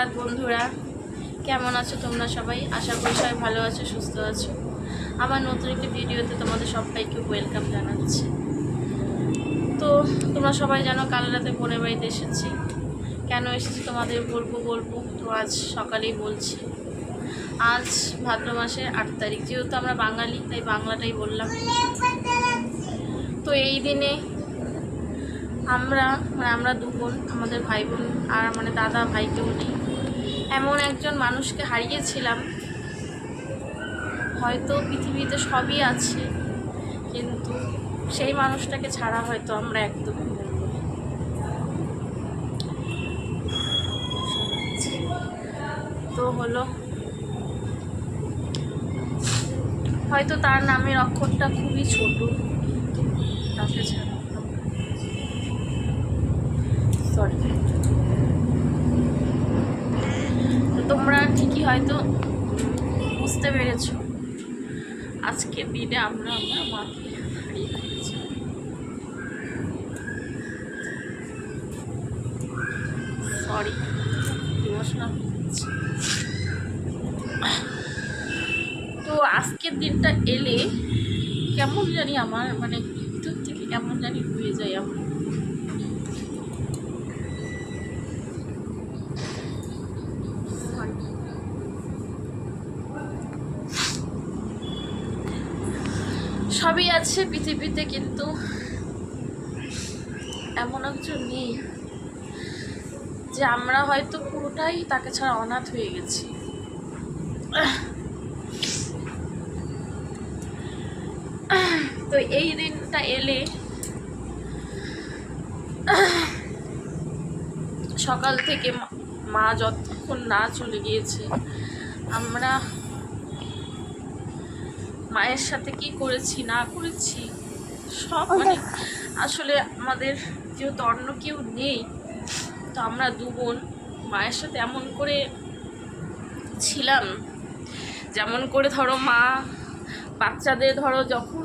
সুপ্রভাত বন্ধুরা, কেমন আছো তোমরা সবাই? আশা করি সবাই ভালো আছো, সুস্থ আছো। আমার নতুন একটি ভিডিওতে তোমাদের সবাইকে ওয়েলকাম জানাচ্ছি। তো তোমরা সবাই জানো কাল রাতে বোনের বাড়িতে এসেছি। কেন এসেছি তোমাদের বলবো, তো আজ সকালেই বলছি। আজ ভাদ্র মাসের 8 তারিখ, যেহেতু আমরা বাঙালি তাই বাংলাটাই বললাম। তো এই দিনে আমরা দু বোন, আমাদের ভাই বোন আর দাদা ভাই কেউ নেই, এমন একজন মানুষকে হারিয়েছিলাম। হয়তো পৃথিবীতে সবই আছে, কিন্তু সেই মানুষটাকে ছাড়া হয়তো আমরা একদম তো হলো, হয়তো তার নামের অক্ষরটা খুবই ছোট, তাকে ছাড়া সরি। তোমরা ঠিকই হয়তো বুঝতে পেরেছ, আজকের দিনে আমরা আমার মাকে হারিয়ে ফেলেছি। সরি, ইমোশনাল হচ্ছে। তো আজকের দিনটা এলে কেমন জানি আমার ভিতর থেকে কেমন জানি হয়ে যায় আমার। সবই আছে পৃথিবীতে, কিন্তু এমন একজন নেই যে আমরা হয়তো পুরোটাই তাকে ছাড়া অনাথ হয়ে গেছি। তো এই দিনটা এলে সকাল থেকে মা যতক্ষণ না চলে গিয়েছে, আমরা মায়ের সাথে কি করেছি না করেছি সব আসলে আমাদের যেহেতু অন্য কেউ নেই, তো আমরা দু বোন মায়ের সাথে এমন করে ছিলাম, যেমন করে ধরো মা বাচ্চাদের যখন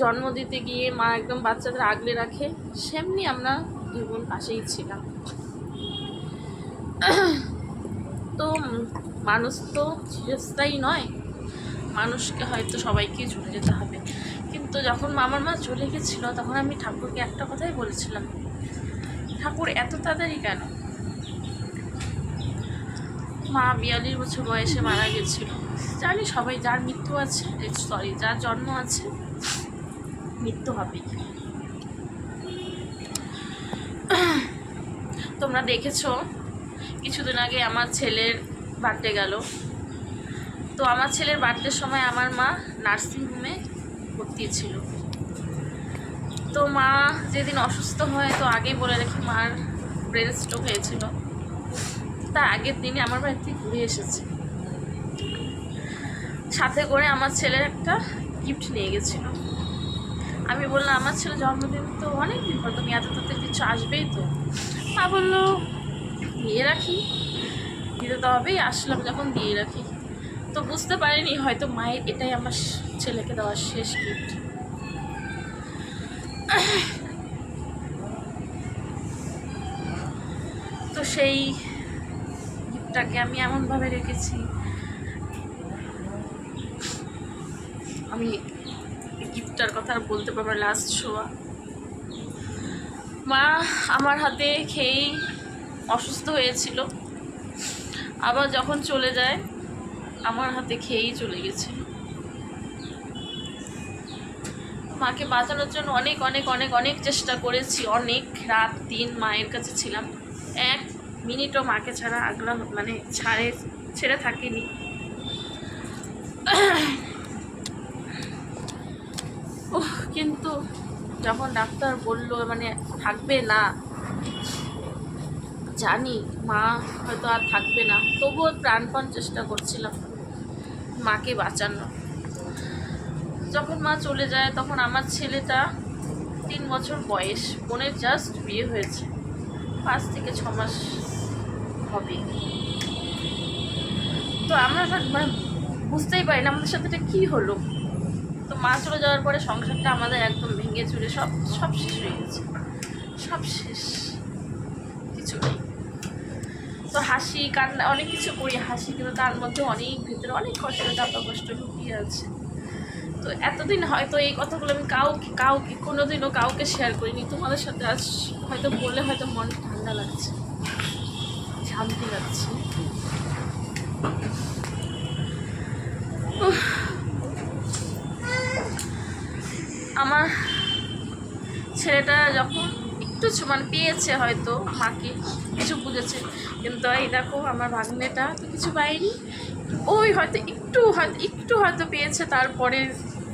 জন্ম দিতে গিয়ে মা একদম বাচ্চাদের আগলে রাখে, সেমনি আমরা দু বোন পাশেই ছিলাম। তো মানুষ তো চিরস্থায়ী নয়, মানুষকে হয়তো সবাইকেই চলে যেতে হবে। কিন্তু যখন আমার মা চলে গেছিলো, তখন আমি ঠাকুরকে একটা কথাই বলেছিলাম, ঠাকুর এত তাড়াতাড়ি কেন? মা 42 বছর বয়সে মারা গেছিল। জানি সবাই, যার মৃত্যু আছে যার জন্ম আছে মৃত্যু হবেই। তোমরা দেখেছো কিছুদিন আগে আমার ছেলের বার্থডে গেল। তো আমার ছেলের বার্থডের সময় আমার মা নার্সিংহোমে ভর্তি ছিল। তো মা যেদিন অসুস্থ হয়, তো আগেই বলে রাখি মার ব্রেন স্ট্রোক হয়েছিল। তার আগের দিনে আমার বাড়িতে ঘুরে এসেছে, সাথে করে আমার ছেলের একটা গিফট নিয়ে গেছিল। আমি বললাম আমার ছেলে জন্মদিন তো অনেক দিন পর, তুমি এত তাদের কিছু আসবেই তো। মা বললো দিয়ে রাখি, দিতে তো হবেই, আসলাম যখন দিয়ে রাখি। তো বুঝতে পারিনি হয়তো মায়ের এটাই আমার ছেলেকে দেওয়ার শেষ গিফট। তো সেই গিফটটাকে আমি এমনভাবে রেখেছি, আমি গিফটটার কথা আর বলতে পারবো। লাস্ট শোয়া মা আমার হাতে খেয়েই অসুস্থ হয়েছিল, আবার যখন চলে যায় আমার হাতে খেয়েই চলে গেছিল। মাকে বাঁচানোর জন্য অনেক অনেক অনেক অনেক চেষ্টা করেছি, অনেক রাত দিন মায়ের কাছে ছিলাম, 1 মিনিটও মাকে ছাড়া আগলা ছেড়ে থাকিনি। কিন্তু যখন ডাক্তার বললো থাকবে না, জানি মা হয়তো আর থাকবে না, তবুও প্রাণপণ চেষ্টা করছিলাম মাকে বাঁচানো। যখন মা চলে যায়, তখন আমার ছেলেটা 3 বছর বয়স, বোনের জাস্ট বিয়ে হয়েছে, 5 থেকে 6 মাস হবে। তো আমরা বুঝতেই পারি না আমাদের সাথে এটা কী হলো। তো মা চলে যাওয়ার পরে সংসারটা আমাদের একদম ভেঙে চুরে সব শেষ হয়ে গেছে, সব শেষ, কিছু নেই। তো হাসি কান্না অনেক কিছু করি, হাসি, কিন্তু তার মধ্যে অনেক ভিতরে অনেক কষ্ট, চাপা কষ্ট লুকিয়ে আছে। তো এতদিন হয়তো এই কথাগুলো আমি কাউকে কোনোদিনও কাউকে শেয়ার করিনি। তোমাদের সাথে আজ হয়তো বললে হয়তো মন ঠান্ডা লাগছে, শান্তি লাগছে। আমার ছেলেটা যখন একটু মানে পেয়েছে হয়তো মাকে, কিছু বুঝেছে, কিন্তু এই দেখো আমার ভাগ্নেটা তো কিছু পায়নি। ওই হয়তো একটু হয়তো পেয়েছে তারপরে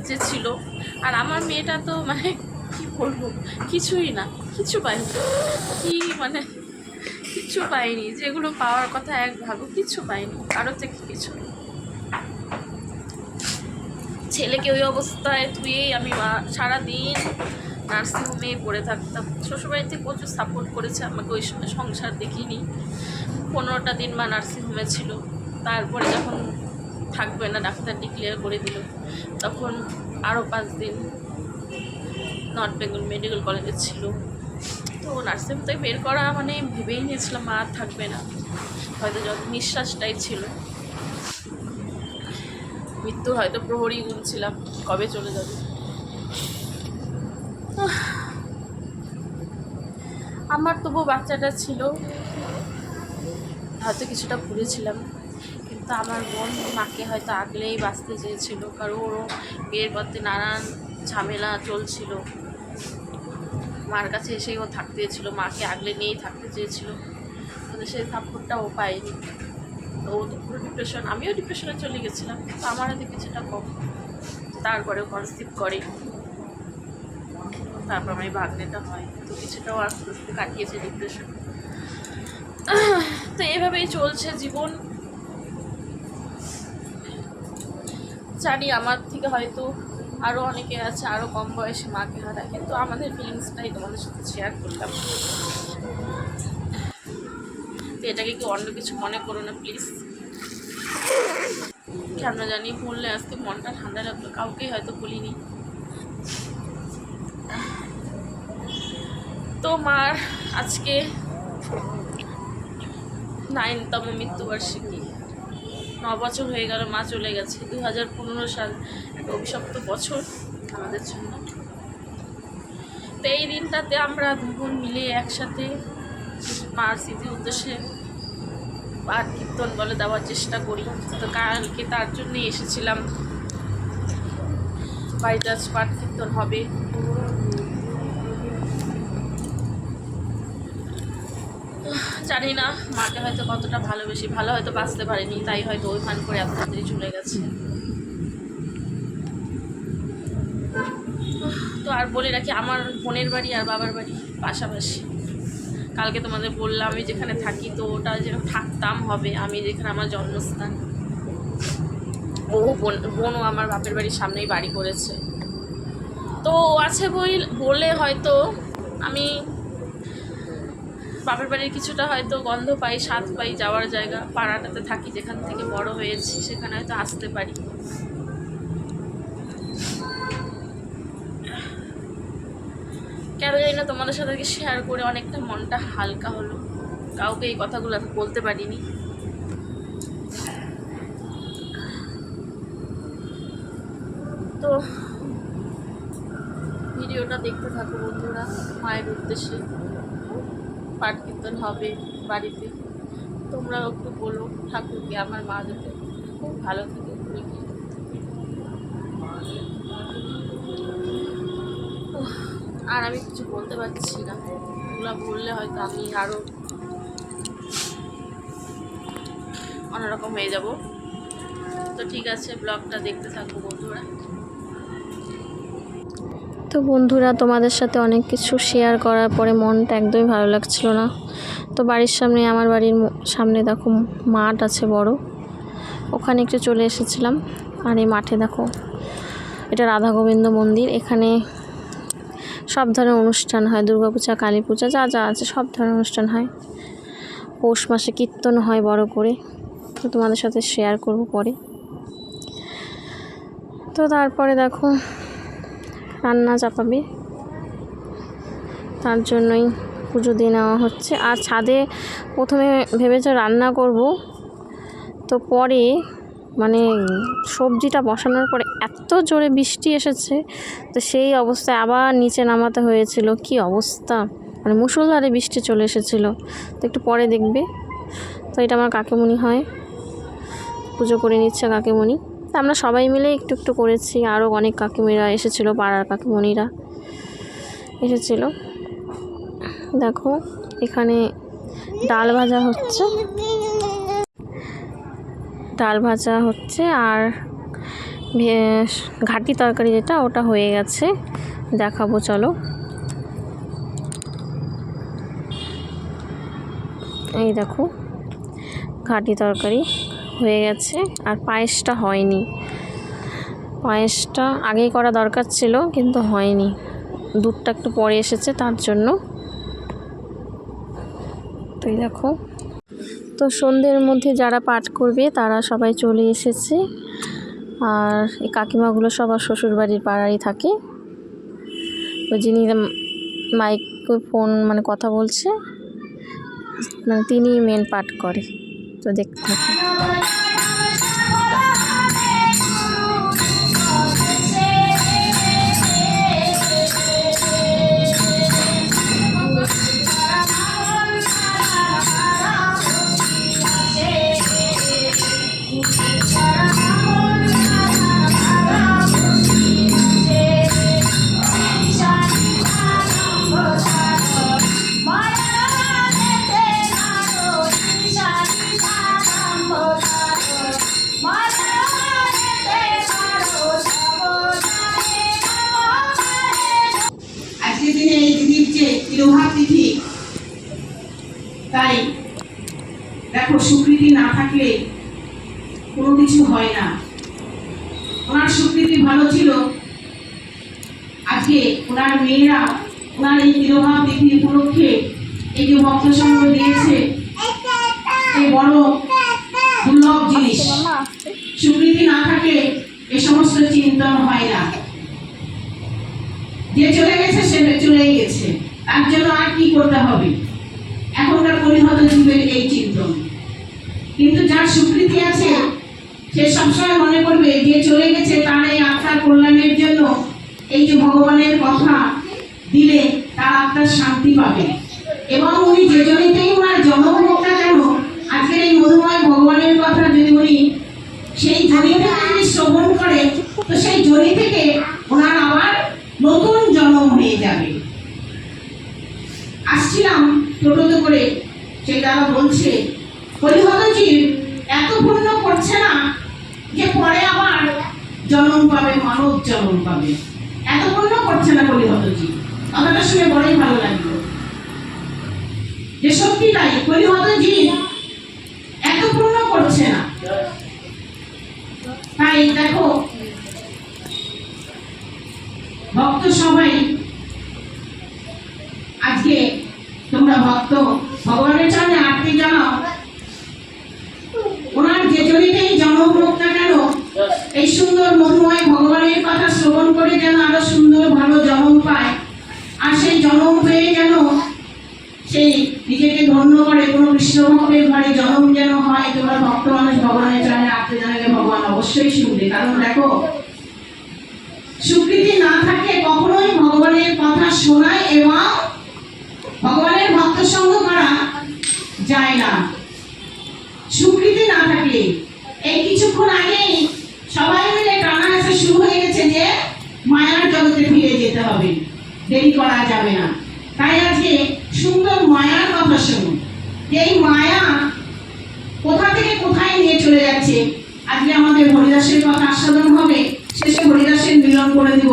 যে ছিল। আর আমার মেয়েটা তো মানে কি বলবো, কিছুই না, কিছু পায়নি, কি মানে কিছু পাইনি। যেগুলো পাওয়ার কথা এক ভাগও কিছু পাইনি, কারোর থেকে কিছু। ছেলেকে ওই অবস্থায় ধুয়েই আমি সারাদিন নার্সিংহোমে পড়ে থাকতাম। শ্বশুরবাড়িতে প্রচুর সাপোর্ট করেছে আমাকে, ওই সময় সংসার দেখিনি। 15টা দিন মা নার্সিংহোমে ছিল। তারপরে যখন থাকবে না ডাক্তার ডিক্লেয়ার করে দিল, তখন আরও 5 দিন নর্থ বেঙ্গল মেডিকেল কলেজে ছিল। তো নার্সিংহোম থেকে বের করা মানে ভেবেই নিয়েছিলাম মা আর থাকবে না, হয়তো যত নিঃশ্বাসটাই ছিল, মৃত্যুর হয়তো প্রহরী গুনছিলাম কবে চলে যাবে। আমার তবু বাচ্চাটা ছিল, হয়তো কিছুটা ভুলেছিলাম, কিন্তু আমার বোন মাকে হয়তো আগলেই বাঁচতে চেয়েছিল, কারণ ওরও বিয়ের পথে নানান ঝামেলা চলছিল। মার কাছে এসেই ও থাকতে চেয়েছিল, মাকে আগলে নিয়েই থাকতে চেয়েছিল, কিন্তু সেই সাপোর্টটা ও পায়নি। তো ও তো পুরো ডিপ্রেশন, আমিও ডিপ্রেশনে চলে গেছিলাম, তো আমার হাতে কিছুটা কম। তারপরেও কনসিভ করে, তারপর আমার ভাগ্নেটা হয়, তো কিছুটাও আস্তে আস্তে কাটিয়েছে ডিপ্রেশন। তো এভাবেই চলছে জীবন। জানি আমার থেকে হয়তো আরও অনেকে আছে আরও কম বয়সে মাকে হারায়, কিন্তু আমাদের ফিলিংসটাই তোমাদের সাথে শেয়ার করলাম। তো এটাকে কি অন্য কিছু মনে করো না প্লিজ। কেন জানি বললে আজকে মনটা ঠান্ডা লাগলো, কাউকেই হয়তো বলিনি। তো মার আজকে 9তম মৃত্যুবার্ষিকী, 9 বছর হয়ে গেল মা চলে গেছে। 2015 সাল একটা অভিশপ্ত বছর আমাদের জন্য। তো এই দিনটাতে আমরা দুজন মিলে একসাথে মার স্মৃতির উদ্দেশ্যে পাঠ কীর্তন বলে দেওয়ার চেষ্টা করি। তো কালকে তার জন্যই এসেছিলাম, বাড়িতে আজ পাঠ কীর্তন হবে। জানি না মাকে হয়তো কতটা ভালোবেসি, ভালো হয়তো বাঁচতে পারিনি, তাই হয়তো ওই ফান করে এত তাড়াতাড়ি চলে গেছে। তো আর বলে রাখি, আমার বোনের বাড়ি আর বাবার বাড়ি পাশাপাশি। কালকে তোমাদের বললাম আমি যেখানে থাকি, তো ওটা যেখানে থাকতাম হবে আমি যেখানে আমার জন্মস্থান। বোনও আমার বাপের বাড়ির সামনেই বাড়ি করেছে। তো আছে বলে হয়তো আমি বাপের বাড়ির কিছুটা হয়তো গন্ধ পাই, স্বাদ পাই, যাওয়ার জায়গা, পাড়াটাতে থাকি, যেখান থেকে বড় হয়েছি সেখানে হয়তো আসতে পারি। কেন জানি না তোমাদের সাথে শেয়ার করে অনেকটা মনটা হালকা হলো। কাউকে এই কথাগুলো আমি বলতে পারিনি। তো ভিডিওটা দেখতে থাকো বন্ধুরা। মায়ের উদ্দেশ্যে পাঠ কীর্তন হবে বাড়িতে, তোমরাও একটু বলো ঠাকুরকে আমার মা যাতে খুব ভালো থাকে। আর আমি কিছু বলতে পারছি না, এগুলো বললে হয়তো আমি আরও অন্যরকম হয়ে যাব। তো ঠিক আছে, ব্লগটা দেখতে থাকবো বন্ধুরা। তো বন্ধুরা, তোমাদের সাথে অনেক কিছু শেয়ার করার পরে মনটা একদমই ভালো লাগছিল না। তো বাড়ির সামনে, আমার বাড়ির সামনে দেখো মাঠ আছে বড়, ওখানে একটু চলে এসেছিলাম। আর এই মাঠে দেখো, এটা রাধা গোবিন্দ মন্দির। এখানে সব ধরনের অনুষ্ঠান হয়, দুর্গাপূজা, কালী পূজা, যা যা আছে সব ধরনের অনুষ্ঠান হয়। পৌষ মাসে কীর্তন হয় বড় করে, তো তোমাদের সাথে শেয়ার করব পরে। তো তারপরে দেখো রান্না চাপাবে, তার জন্যই পুজো দিয়ে নেওয়া হচ্ছে। আর ছাদে প্রথমে ভেবেছে রান্না করব, তো পরে মানে সবজিটা বসানোর পরে এত জোরে বৃষ্টি এসেছে, তো সেই অবস্থায় আবার নিচে নামাতে হয়েছিল। কি অবস্থা, মানে মুষলধারে বৃষ্টি চলে এসেছিল। তো একটু পরে দেখবে। তো এটা আমার কাকিমণি হয়, পুজো করে নিচ্ছে কাকিমণি। তা আমরা সবাই মিলে একটু একটু করেছি, আরও অনেক কাকিমণিরা এসেছিলো, পাড়ার কাকিমণিরা এসেছিল। দেখো এখানে ডাল ভাজা হচ্ছে, আর ঘাটি তরকারি যেটা ওটা হয়ে গেছে, দেখাবো চলো। এই দেখো ঘাটি তরকারি হয়ে গেছে, আর পায়েসটা হয়নি। পায়েসটা আগেই করা দরকার ছিল কিন্তু হয়নি, দুধটা একটু পরে এসেছে তার জন্য। তো এই দেখো, তো সন্ধ্যের মধ্যে যারা পাঠ করবে তারা সবাই চলে এসেছে। আর এই কাকিমাগুলো সবার শ্বশুরবাড়ির পাড়ারই থাকে। তো যিনি মাইক্রোফোন মানে কথা বলছে, মানে তিনি মেন পাঠ করে। তো দেখতে থাকি। তাই দেখো, স্বীকৃতি না থাকলে কোনো কিছু হয় না। ওনার স্বীকৃতি ভালো ছিল, আজকে ওনার মেয়েরা ওনার এই তিরোভাব তিথি উপলক্ষে এই যে ভক্ত সঙ্গ দিয়েছে, এই বড় দুর্লভ জিনিস। স্বীকৃতি না থাকলে এই সমস্ত চিন্তন হয় না। যে চলে গেছে সে চলেই গেছে, তার জন্য আর কি করতে হবে? এখনকার পরিহত জীবের এই চিন্তন। কিন্তু যার স্বীকৃতি আছে সে সবসময় মনে করবে যে চলে গেছে তার এই আত্মার কল্যাণের জন্য এই যে ভগবানের কথা দিলে তার আত্মার শান্তি পাবে। এবং উনি যে জনিতেই ওনার জন্ম হোক না কেন, আজকের এই মধুময় ভগবানের কথা যদি উনি সেই জনি থেকে যদি শ্রবণ করে, তো সেই জনি থেকে ওনার আবার নতুন জন্ম হয়ে যাবে। আসছিলাম টোটোতে করে, সেই দাদা বলছে হরিহর জীব এত পুণ্য করছে না যে পরে আবার জন্ম পাবে, মানব জন্ম পাবে। এত পুণ্য করছে না হরিহর জীব। কথাটা শুনে বড়ই ভালো লাগলো যে সত্যি তাই, হরিহর জীব এত পুণ্য করছে না। তাই দেখো ভক্ত সবাই আজকে তোমরা ভক্ত ভগবানের সামনে আরতি জানাও। ওনার যে জনিতেই জন্ম হোক না কেন, এই সুন্দর মধুময় ভগবানের কথা শ্রবণ করে যেন আরো সুন্দর ভালো জন্ম পায়। আর সেই জন্ম পেয়ে যেন সেই নিজেকে ধন্য করে কোনো কৃষ্ণ ভক্তের ঘরে জন্ম যেন হয়। তোমরা ভক্ত মানুষ ভগবানের চরণে আরতি জানালে ভগবান অবশ্যই শুনবে। কারণ দেখো, স্বীকৃতি না থাকলে কখনোই ভগবানের কথা শোনায় এবং ভগবানের ভক্ত সঙ্গ করা যায় না। স্বীকৃতি না থাকলে এই কিছুক্ষণ আগেই সবাই মিলে টানাহেঁচড়া শুরু হয়ে গেছে যে মায়ার জগতে ফিরে যেতে হবে, দেরি করা যাবে না। তাই আজকে সুন্দর মায়ার কথা শুনুন, এই মায়া কোথা থেকে কোথায় নিয়ে চলে যাচ্ছে। আজকে আমাদের হরিদাসের কথা আস্বাদন হবে, শেষে হরিদাসের মিলন করে দিব।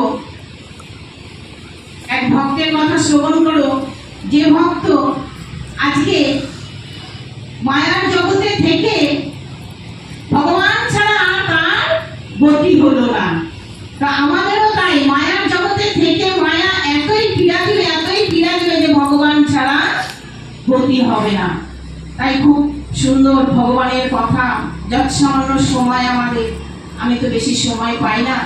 এক ভক্তের কথা শ্রবণ করো, যে ভক্ত আজকে মায়ার জগতে থেকে ভগবান ছাড়া আর তার গতি হলো না। তা আমাদেরও তাই, মায়ার জগতে থেকে মায়া এতই পীড়া দিবে যে ভগবান ছাড়া গতি হবে না। তাই খুব সুন্দর ভগবানের কথা, যৎসামান্য সময় আমাদের, আমি তো বেশি সময় পাই না,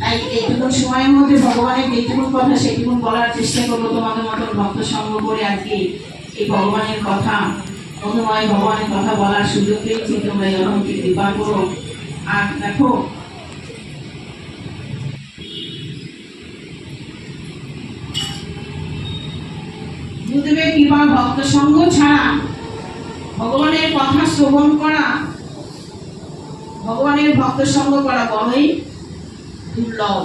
তাই তাই এইটুকু সময়ের মধ্যে ভগবানের যেটুকু কথা সেটুকু বলার চেষ্টা করবো তোমাদের মতন ভক্ত সঙ্গ করে আজকে এই ভগবানের কথা মধুময় ভগবানের কথা বলার সুযোগ পেয়েছি। তোমরা জনমকে কৃপা করো। আর দেখো গুরুদেবের কৃপা ভক্ত সঙ্গ ছাড়া ভগবানের কথা শ্রবণ করা, ভগবানের ভক্ত সঙ্গ করা বড়ই দুর্লভ।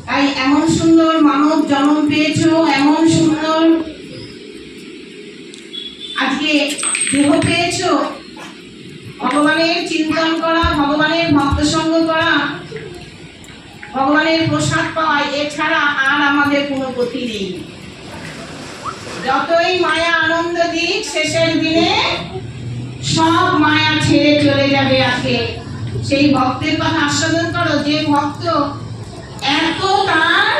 তাই এমন সুন্দর মানব জন্ম পেয়েছো, এমন সুন্দর আজকে দেহ পেয়েছো, ভগবানের চিন্তন করা, ভগবানের ভক্ত সঙ্গ করা, ভগবানের প্রসাদ পাওয়া, এছাড়া আর আমাদের কোনো গতি নেই। যতই মায়া আনন্দ দিক, শেষের দিনে সব মায়া ছেড়ে চলে যাবে। আজকে সেই ভক্তের কথা আস্বাদন করো, যে ভক্ত এত তার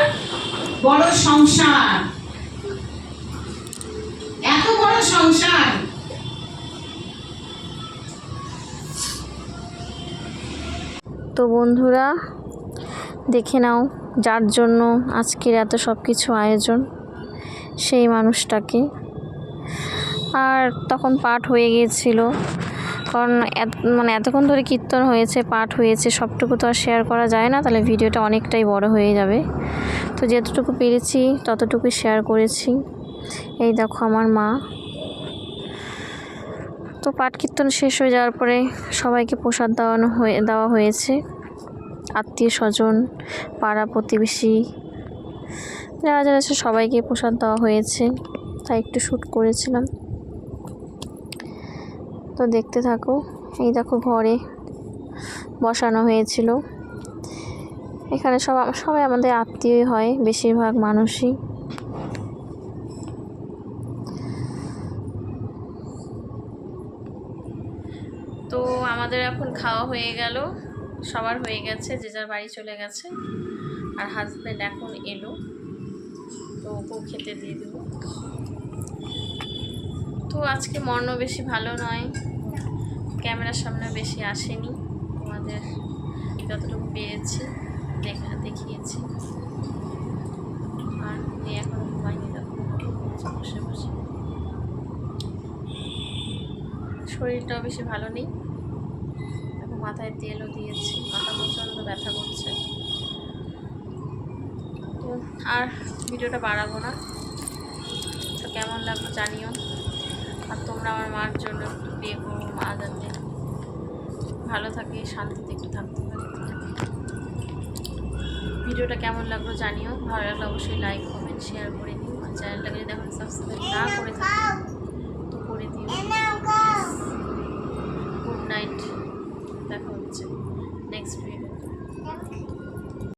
বড় সংসার, এত বড় সংসার, তো বন্ধুরা দেখে নাও যার জন্য আজকের এত সব কিছু আয়োজন, সেই মানুষটাকে। আর তখন পাঠ হয়ে গিয়েছিল, কারণ এতক্ষণ ধরে কীর্তন হয়েছে, পাঠ হয়েছে, সবটুকু তো আর শেয়ার করা যায় না, তাহলে ভিডিওটা অনেকটাই বড় হয়ে যাবে। তো যতটুকু পেরেছি ততটুকু শেয়ার করেছি। এই দেখো আমার মা। তো পাঠ কীর্তন শেষ হয়ে যাওয়ার পরে সবাইকে প্রসাদ দেওয়া হয়েছে, আত্মীয় স্বজন, পাড়া প্রতিবেশী যারা যারা আছে সবাইকে প্রসাদ দেওয়া হয়েছে। তাই একটু শ্যুট করেছিলাম, তো দেখতে থাকো। এই দেখো ঘরে বসানো হয়েছিল, এখানে সবাই আমাদের আত্মীয়ই হয়, বেশিরভাগ মানুষই। তো আমাদের এখন খাওয়া হয়ে গেল, সবার হয়ে গেছে, যে যার বাড়ি চলে গেছে। আর হাজব্যান্ড এখন এলো, তো ওকেও খেতে দিয়ে দেবো। তো আজকে মনও বেশি ভালো নয়, ক্যামেরার সামনে বেশি আসেনি, তোমাদের যতটুকু পেয়েছি দেখিয়েছি। আর মেয়ে এখনো ঘুমায়নি, দেখো বসে বসে। শরীরটাও বেশি ভালো নেই, এখন মাথায় তেলও দিয়েছি, মাথা প্রচণ্ড ব্যথা করছে। তো আর ভিডিওটা বাড়াবো না, তো কেমন লাগলো জানিও। আর তোমরা আমার মার জন্য একটু প্রে করো, মা যাতে ভালো থাকে, শান্তিতে একটু থাকতে পারে। ভিডিওটা কেমন লাগলো জানিও, ভালো লাগলে অবশ্যই লাইক কমেন্ট শেয়ার করে দিও। আর চ্যানেলটাকে যদি এখন সাবস্ক্রাইব না করে থাকো তো করে দিও। গুড নাইট, দেখা হচ্ছে নেক্সট ভিডিও।